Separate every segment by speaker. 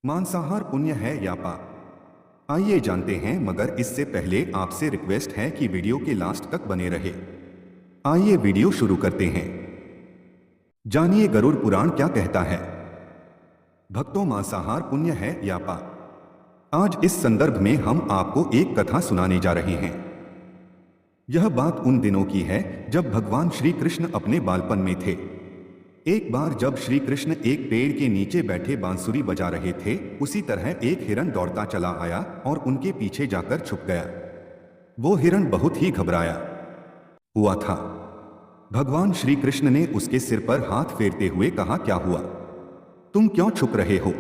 Speaker 1: मांसाहार पुण्य है या पाप? आइए जानते हैं, मगर इससे पहले आपसे रिक्वेस्ट है कि वीडियो के लास्ट तक बने रहे। आइए वीडियो शुरू करते हैं। जानिए गरुड़ पुराण क्या कहता है। भक्तों, मांसाहार पुण्य है या पाप? आज इस संदर्भ में हम आपको एक कथा सुनाने जा रहे हैं। यह बात उन दिनों की है जब भगवान श्री कृष्ण अपने बालपन में थे। एक बार जब श्री कृष्ण एक पेड़ के नीचे बैठे बांसुरी बजा रहे थे, उसी तरह एक हिरण दौड़ता चला आया और उनके पीछे जाकर छुप गया। वो हिरण बहुत ही घबराया हुआ था। भगवान श्री कृष्ण ने उसके सिर पर हाथ फेरते हुए कहा, क्या हुआ? तुम क्यों छुप रहे हो?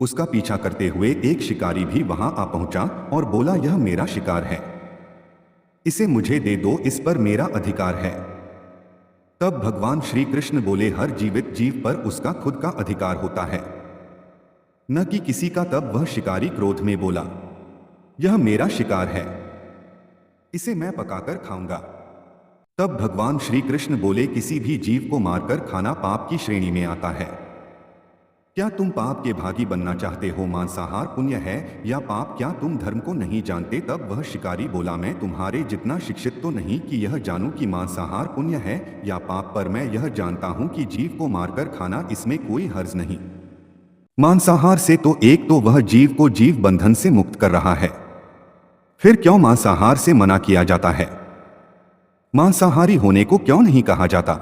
Speaker 1: उसका पीछा करते हुए एक शिकारी भी वहां आ पहुंचा और बोला, यह मेरा शिकार है, इसे मुझे दे दो, इस पर मेरा अधिकार है। तब भगवान श्री कृष्ण बोले, हर जीवित जीव पर उसका खुद का अधिकार होता है, न कि किसी का। तब वह शिकारी क्रोध में बोला, यह मेरा शिकार है, इसे मैं पकाकर खाऊंगा। तब भगवान श्री कृष्ण बोले, किसी भी जीव को मारकर खाना पाप की श्रेणी में आता है। क्या तुम पाप के भागी बनना चाहते हो? मांसाहार पुण्य है या पाप? क्या तुम धर्म को नहीं जानते? तब वह शिकारी बोला, मैं तुम्हारे जितना शिक्षित तो नहीं कि यह जानूं कि मांसाहार पुण्य है या पाप, पर मैं यह जानता हूं कि जीव को मारकर खाना, इसमें कोई हर्ज नहीं। मांसाहार से तो एक तो वह जीव को जीव बंधन से मुक्त कर रहा है, फिर क्यों मांसाहार से मना किया जाता है? मांसाहारी होने को क्यों नहीं कहा जाता?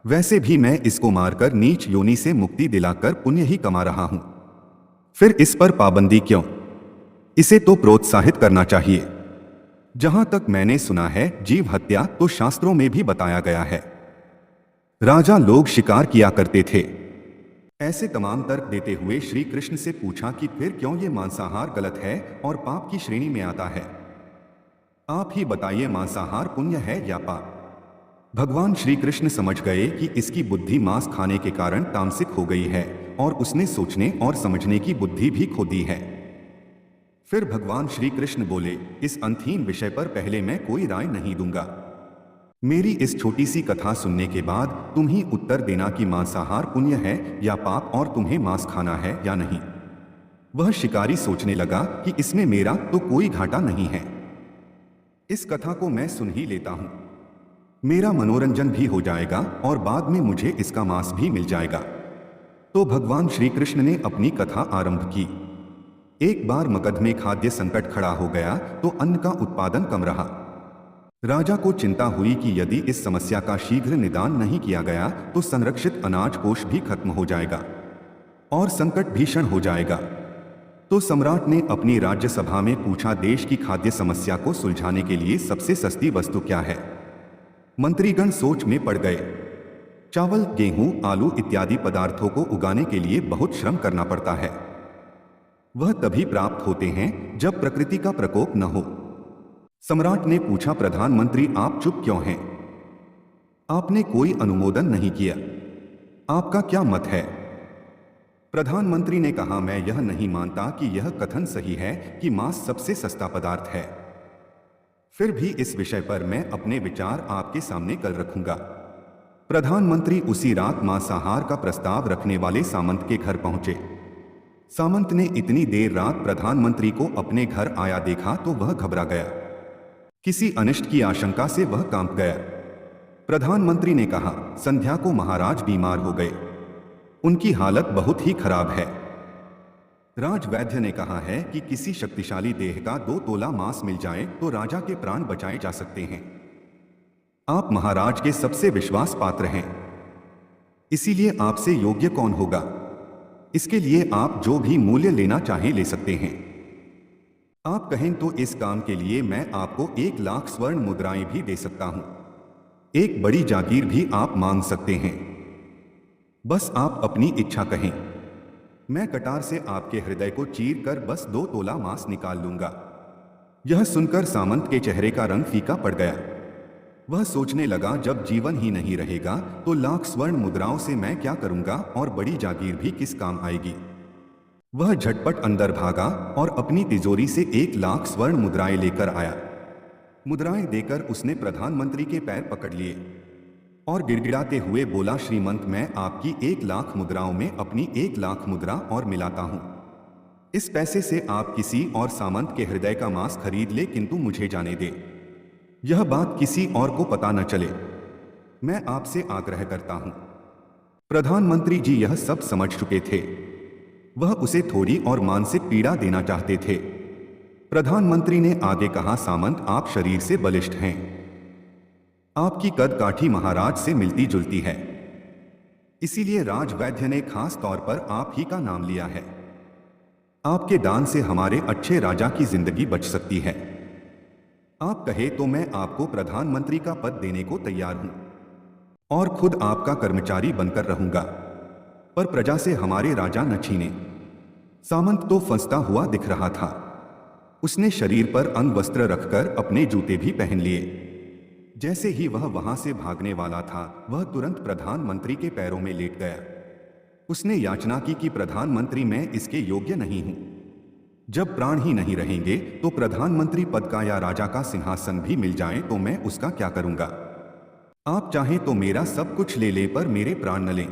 Speaker 1: वैसे भी मैं इसको मारकर नीच योनि से मुक्ति दिलाकर पुण्य ही कमा रहा हूं, फिर इस पर पाबंदी क्यों? इसे तो प्रोत्साहित करना चाहिए। जहां तक मैंने सुना है, जीव हत्या तो शास्त्रों में भी बताया गया है। राजा लोग शिकार किया करते थे। ऐसे तमाम तर्क देते हुए श्री कृष्ण से पूछा कि फिर क्यों ये मांसाहार गलत है और पाप की श्रेणी में आता है? आप ही बताइए, मांसाहार पुण्य है या पाप? भगवान श्री कृष्ण समझ गए कि इसकी बुद्धि मांस खाने के कारण तामसिक हो गई है और उसने सोचने और समझने की बुद्धि भी खो दी है। फिर भगवान श्री कृष्ण बोले, इस अंतहीन विषय पर पहले मैं कोई राय नहीं दूंगा। मेरी इस छोटी सी कथा सुनने के बाद तुम ही उत्तर देना कि मांसाहार पुण्य है या पाप, और तुम्हें मांस खाना है या नहीं। वह शिकारी सोचने लगा कि इसमें मेरा तो कोई घाटा नहीं है, इस कथा को मैं सुन ही लेता हूं, मेरा मनोरंजन भी हो जाएगा और बाद में मुझे इसका मांस भी मिल जाएगा। तो भगवान श्री कृष्ण ने अपनी कथा आरंभ की। एक बार मगध में खाद्य संकट खड़ा हो गया तो अन्न का उत्पादन कम रहा। राजा को चिंता हुई कि यदि इस समस्या का शीघ्र निदान नहीं किया गया तो संरक्षित अनाज कोष भी खत्म हो जाएगा और संकट भीषण हो जाएगा। तो सम्राट ने अपनी राज्यसभा में पूछा, देश की खाद्य समस्या को सुलझाने के लिए सबसे सस्ती वस्तु क्या है? मंत्रीगण सोच में पड़ गए। चावल, गेहूं, आलू इत्यादि पदार्थों को उगाने के लिए बहुत श्रम करना पड़ता है। वह तभी प्राप्त होते हैं जब प्रकृति का प्रकोप न हो। सम्राट ने पूछा, प्रधानमंत्री आप चुप क्यों हैं? आपने कोई अनुमोदन नहीं किया, आपका क्या मत है? प्रधानमंत्री ने कहा, मैं यह नहीं मानता कि यह कथन सही है कि मांस सबसे सस्ता पदार्थ है। फिर भी इस विषय पर मैं अपने विचार आपके सामने कल रखूंगा। प्रधानमंत्री उसी रात मांसाहार का प्रस्ताव रखने वाले सामंत के घर पहुंचे। सामंत ने इतनी देर रात प्रधानमंत्री को अपने घर आया देखा तो वह घबरा गया। किसी अनिष्ट की आशंका से वह कांप गया। प्रधानमंत्री ने कहा, संध्या को महाराज बीमार हो गए, उनकी हालत बहुत ही खराब है। राजवैद्य ने कहा है कि किसी शक्तिशाली देह का 2 तोला मांस मिल जाए तो राजा के प्राण बचाए जा सकते हैं। आप महाराज के सबसे विश्वास पात्र हैं, इसीलिए आपसे योग्य कौन होगा? इसके लिए आप जो भी मूल्य लेना चाहें ले सकते हैं। आप कहें तो इस काम के लिए मैं आपको 1 लाख स्वर्ण मुद्राएं भी दे सकता हूं। एक बड़ी जागीर भी आप मांग सकते हैं। बस आप अपनी इच्छा कहें, मैं कटार से आपके हृदय को चीर कर बस 2 तोला मांस निकाल लूंगा। यह सुनकर सामंत के चेहरे का रंग फीका पड़ गया। वह सोचने लगा, जब जीवन ही नहीं रहेगा तो लाख स्वर्ण मुद्राओं से मैं क्या करूंगा और बड़ी जागीर भी किस काम आएगी। वह झटपट अंदर भागा और अपनी तिजोरी से 1 लाख स्वर्ण मुद्राएं लेकर आया। मुद्राएं देकर उसने प्रधानमंत्री के पैर पकड़ लिए और गिड़गिड़ाते हुए बोला, श्रीमंत, मैं आपकी 1,00,000 मुद्राओं में अपनी 1,00,000 मुद्रा और मिलाता हूं। इस पैसे से आप किसी और सामंत के हृदय का मांस खरीद ले, किंतु मुझे जाने दे, यह बात किसी और को पता न चले। मैं आपसे आग्रह करता हूं। प्रधानमंत्री जी यह सब समझ चुके थे। वह उसे थोड़ी और मानसिक पीड़ा देना चाहते थे। प्रधानमंत्री ने आगे कहा, सामंत, आप शरीर से बलिष्ठ हैं। आपकी कद काठी महाराज से मिलती जुलती है, इसीलिए राजवैद्य ने खास तौर पर आप ही का नाम लिया है। आपके दान से हमारे अच्छे राजा की जिंदगी बच सकती है। आप कहे तो मैं आपको प्रधानमंत्री का पद देने को तैयार हूं और खुद आपका कर्मचारी बनकर रहूंगा, पर प्रजा से हमारे राजा न छीने। सामंत तो फंसता हुआ दिख रहा था। उसने शरीर पर अंगवस्त्र रखकर अपने जूते भी पहन लिए। जैसे ही वह वहां से भागने वाला था, वह तुरंत प्रधानमंत्री के पैरों में लेट गया। उसने याचना की कि प्रधानमंत्री, मैं इसके योग्य नहीं हूं। जब प्राण ही नहीं रहेंगे तो प्रधानमंत्री पद का या राजा का सिंहासन भी मिल जाए तो मैं उसका क्या करूंगा। आप चाहें तो मेरा सब कुछ ले लें, पर मेरे प्राण न लें।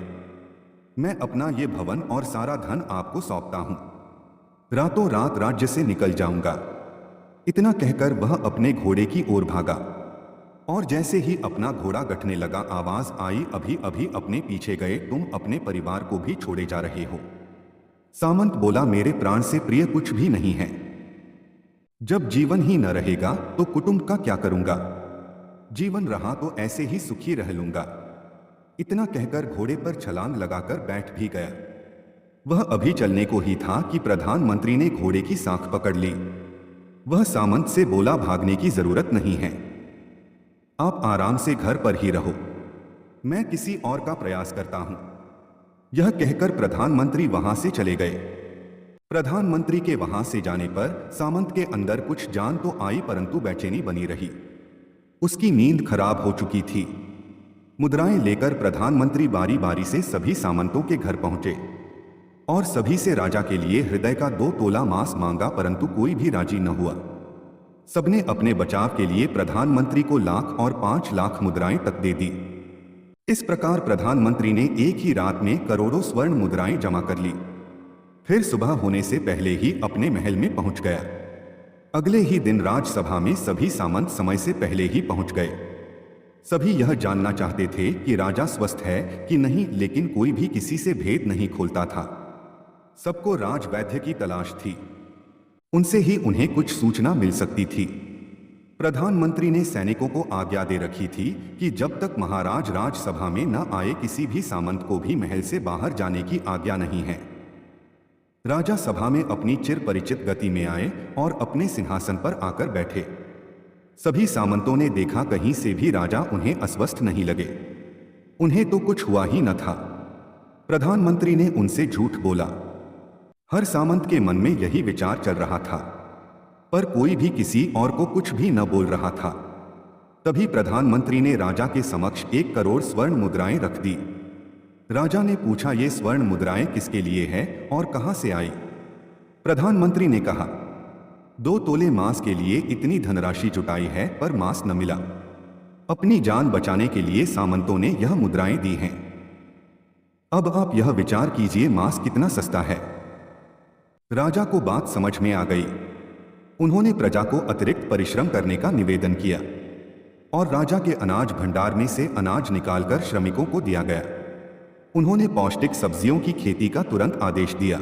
Speaker 1: मैं अपना ये भवन और सारा धन आपको सौंपता हूं। रातों रात राज्य से निकल जाऊंगा। इतना कहकर वह अपने घोड़े की ओर भागा और जैसे ही अपना घोड़ा गठने लगा, आवाज आई, अभी अभी अपने पीछे गए तुम अपने परिवार को भी छोड़े जा रहे हो। सामंत बोला, मेरे प्राण से प्रिय कुछ भी नहीं है। जब जीवन ही न रहेगा तो कुटुंब का क्या करूंगा। जीवन रहा तो ऐसे ही सुखी रह लूंगा। इतना कहकर घोड़े पर छलांग लगाकर बैठ भी गया। वह अभी चलने को ही था कि प्रधानमंत्री ने घोड़े की साख पकड़ ली। वह सामंत से बोला, भागने की जरूरत नहीं है, आप आराम से घर पर ही रहो, मैं किसी और का प्रयास करता हूं। यह कहकर प्रधानमंत्री वहां से चले गए। प्रधानमंत्री के वहां से जाने पर सामंत के अंदर कुछ जान तो आई, परंतु बेचैनी बनी रही। उसकी नींद खराब हो चुकी थी। मुद्राएं लेकर प्रधानमंत्री बारी बारी से सभी सामंतों के घर पहुंचे और सभी से राजा के लिए हृदय का 2 तोला मांस मांगा, परंतु कोई भी राजी न हुआ। सबने अपने बचाव के लिए प्रधानमंत्री को 1,00,000 और 5,00,000 मुद्राएं तक दे दी। इस प्रकार प्रधानमंत्री ने एक ही रात में करोड़ों स्वर्ण मुद्राएं जमा कर ली। फिर सुबह होने से पहले ही अपने महल में पहुंच गया। अगले ही दिन राजसभा में सभी सामंत समय से पहले ही पहुंच गए। सभी यह जानना चाहते थे कि राजा स्वस्थ है कि नहीं, लेकिन कोई भी किसी से भेद नहीं खोलता था। सबको राजवैद्य की तलाश थी। उनसे ही उन्हें कुछ सूचना मिल सकती थी। प्रधानमंत्री ने सैनिकों को आज्ञा दे रखी थी कि जब तक महाराज राजसभा में न आए, किसी भी सामंत को भी महल से बाहर जाने की आज्ञा नहीं है। राजा सभा में अपनी चिर परिचित गति में आए और अपने सिंहासन पर आकर बैठे। सभी सामंतों ने देखा, कहीं से भी राजा उन्हें अस्वस्थ नहीं लगे। उन्हें तो कुछ हुआ ही न था। प्रधानमंत्री ने उनसे झूठ बोला। हर सामंत के मन में यही विचार चल रहा था, पर कोई भी किसी और को कुछ भी न बोल रहा था। तभी प्रधानमंत्री ने राजा के समक्ष 1 करोड़ स्वर्ण मुद्राएं रख दी। राजा ने पूछा, ये स्वर्ण मुद्राएं किसके लिए है और कहां से आई। प्रधानमंत्री ने कहा, 2 तोले मांस के लिए इतनी धनराशि जुटाई है, पर मांस न मिला। अपनी जान बचाने के लिए सामंतों ने यह मुद्राएं दी हैं। अब आप यह विचार कीजिए, मांस कितना सस्ता है। राजा को बात समझ में आ गई। उन्होंने प्रजा को अतिरिक्त परिश्रम करने का निवेदन किया और राजा के अनाज भंडार में से अनाज निकालकर श्रमिकों को दिया गया। उन्होंने पौष्टिक सब्जियों की खेती का तुरंत आदेश दिया।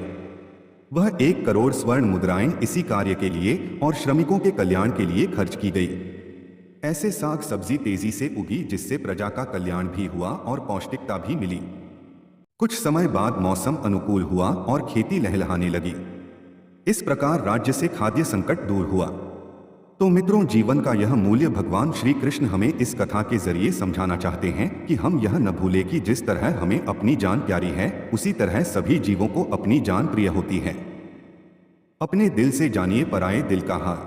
Speaker 1: वह 1 करोड़ स्वर्ण मुद्राएं इसी कार्य के लिए और श्रमिकों के कल्याण के लिए खर्च की गई। ऐसे साग सब्जी तेजी से उगी, जिससे प्रजा का कल्याण भी हुआ और पौष्टिकता भी मिली। कुछ समय बाद मौसम अनुकूल हुआ और खेती लहलहाने लगी। इस प्रकार राज्य से खाद्य संकट दूर हुआ। तो मित्रों, जीवन का यह मूल्य भगवान श्री कृष्ण हमें इस कथा के जरिए समझाना चाहते हैं कि हम यह न भूलें कि जिस तरह हमें अपनी जान प्यारी है, उसी तरह सभी जीवों को अपनी जान प्रिय होती है। अपने दिल से जानिए पराये दिल का हाल।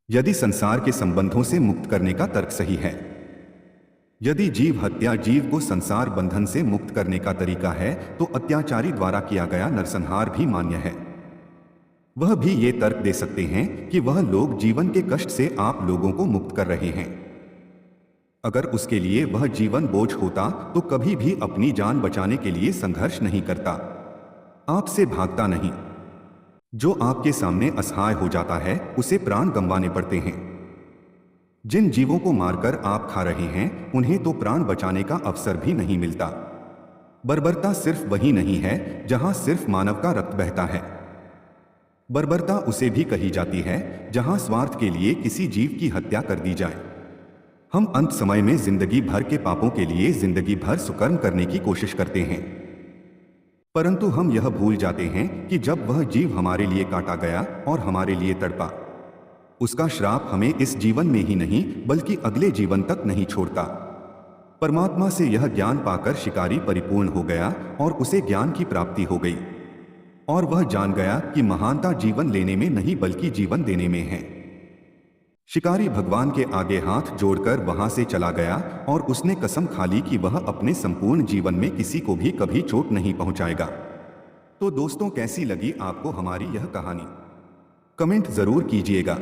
Speaker 1: यदि संसार के संबंधों से मुक्त करने का तर्क सही है, यदि जीव हत्या जीव को संसार बंधन से मुक्त करने का तरीका है, तो अत्याचारी द्वारा किया गया नरसंहार भी मान्य है। वह भी ये तर्क दे सकते हैं कि वह लोग जीवन के कष्ट से आप लोगों को मुक्त कर रहे हैं। अगर उसके लिए वह जीवन बोझ होता तो कभी भी अपनी जान बचाने के लिए संघर्ष नहीं करता, आपसे भागता नहीं। जो आपके सामने असहाय हो जाता है उसे प्राण गंवाने पड़ते हैं। जिन जीवों को मारकर आप खा रहे हैं उन्हें तो प्राण बचाने का अवसर भी नहीं मिलता। बर्बरता सिर्फ वही नहीं है जहां सिर्फ मानव का रक्त बहता है। बर्बरता उसे भी कही जाती है जहां स्वार्थ के लिए किसी जीव की हत्या कर दी जाए। हम अंत समय में जिंदगी भर के पापों के लिए जिंदगी भर सुकर्म करने की कोशिश करते हैं, परंतु हम यह भूल जाते हैं कि जब वह जीव हमारे लिए काटा गया और हमारे लिए तड़पा, उसका श्राप हमें इस जीवन में ही नहीं बल्कि अगले जीवन तक नहीं छोड़ता। परमात्मा से यह ज्ञान पाकर शिकारी परिपूर्ण हो गया और उसे ज्ञान की प्राप्ति हो गई और वह जान गया कि महानता जीवन लेने में नहीं बल्कि जीवन देने में है। शिकारी भगवान के आगे हाथ जोड़कर वहां से चला गया और उसने कसम खा ली कि वह अपने संपूर्ण जीवन में किसी को भी कभी चोट नहीं पहुंचाएगा। तो दोस्तों, कैसी लगी आपको हमारी यह कहानी? कमेंट जरूर कीजिएगा।